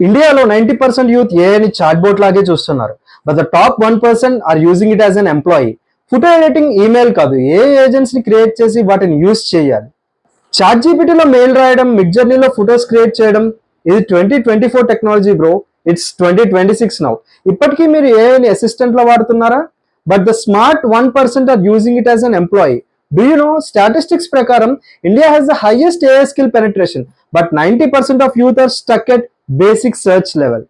ఇండియాలో 90% యూత్ ఏఐని చాట్బోట్ లాగే చూస్తున్నారు. But the top 1% are using it as an employee. Photo editing email కాదు, ఏఐ ఏజెంట్స్ ని క్రియేట్ చేసి వాటిని యూజ్ చేయాలి. చాట్ జీపీటీలో మెయిల్ రాయడం, మిడ్ జర్నీలో ఫొటోస్ క్రియేట్ చేయడం, ఇది 2024 టెక్నాలజీ బ్రో. It's 2026 now. ఇప్పటికీ మీరు ఏఐని అసిస్టెంట్ లో వాడుతున్నారా? But the smart 1% are using it as an employee. Do you know, statistics ప్రకారం India has the highest AI skill penetration, but 90% of youth are stuck at basic search level.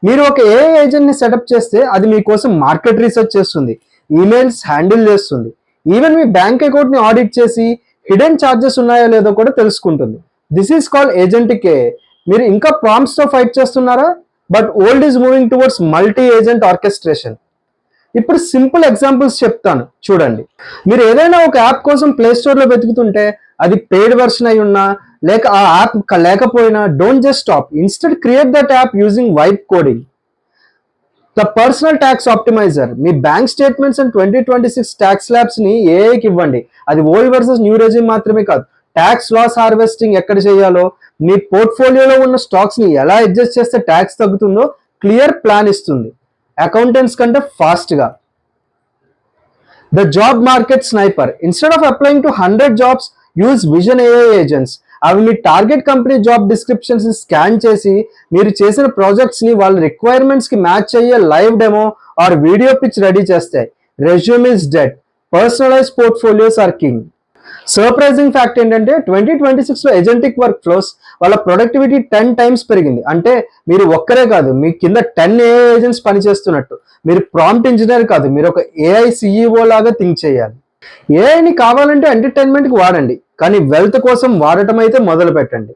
మీరు ఒక AI agent ని setup చేస్తే అది మీకోసం market research చేస్తుంది, emails handle చేస్తుంది, even మీ బ్యాంక్ అకౌంట్ ని ఆడిట్ చేసి హిడెన్ చార్జెస్ ఉన్నాయో లేదో కూడా తెలుసుకుంటుంది. This is called agentic AI. మీరు ఇంకా ప్రాంప్ట్స్ తో ఫైట్ చేస్తున్నారా? But old is moving towards multi agent orchestration. ఇప్పుడు సింపుల్ ఎగ్జాంపుల్స్ చెప్తాను చూడండి. మీరు ఏదైనా ఒక యాప్ కోసం ప్లే స్టోర్ లో వెతుకుతుంటే అది పెయిడ్ వర్షన్ అయి ఉన్నా లేక ఆ యాప్ లేకపోయినా, don't just stop. Instead create that app using vibe coding. The personal tax optimiser. మీ bank statements and 2026 tax labs ని ఏఐకి ఇవ్వండి. అది ఓల్డ్ వర్సెస్ న్యూ రెజిమ్ మాత్రమే కాదు, ట్యాక్స్ లాస్ హార్వెస్టింగ్ ఎక్కడ చేయాలో, మీ పోర్ట్ఫోలియోలో ఉన్న స్టాక్స్ ని ఎలా అడ్జస్ట్ చేస్తే ట్యాక్స్ తగ్గుతుందో క్లియర్ ప్లాన్ ఇస్తుంది, అకౌంటెంట్స్ కంటే ఫాస్ట్ గా. The job market sniper. Instead of applying to 100 jobs, use vision AI agents. అవి మీ టార్గెట్ కంపెనీ జాబ్ డిస్క్రిప్షన్స్ ని స్కాన్ చేసి మీరు చేసిన ప్రాజెక్ట్స్ ని వాళ్ళ రిక్వైర్మెంట్స్ కి మ్యాచ్ అయ్యే live demo or video pitch ready చేస్తాయి. Resume is dead, personalise portfolios are king. Surprising fact ఏంటంటే 2026 లో ఏజెంటిక్ వర్క్ ఫ్లోస్ వాళ్ళ ప్రొడక్టివిటీ 10 times పెరిగింది. అంటే మీరు ఒక్కరే కాదు, మీ కింద 10 ఏఐ ఏజెంట్స్ పనిచేస్తున్నట్టు. మీరు ప్రాంప్ట్ ఇంజనీర్ కాదు, మీరు ఒక ఏఐ సిఇఓ లాగా థింక్ చేయాలి. ఏఐని కావాలంటే ఎంటర్టైన్మెంట్ కి వాడండి, కానీ వెల్త్ కోసం వాడటం అయితే మొదలు పెట్టండి.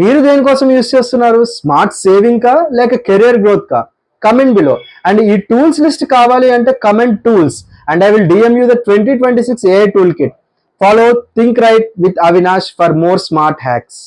మీరు దేనికోసం యూజ్ చేస్తున్నారు? స్మార్ట్ సేవింగ్ కా లేక కెరియర్ గ్రోత్ కా? Comment below. అండ్ ఈ టూల్స్ లిస్ట్ కావాలి అంటే comment tools and I will DM you the 2026 AI toolkit. Follow Think Right with Avinash for more smart hacks.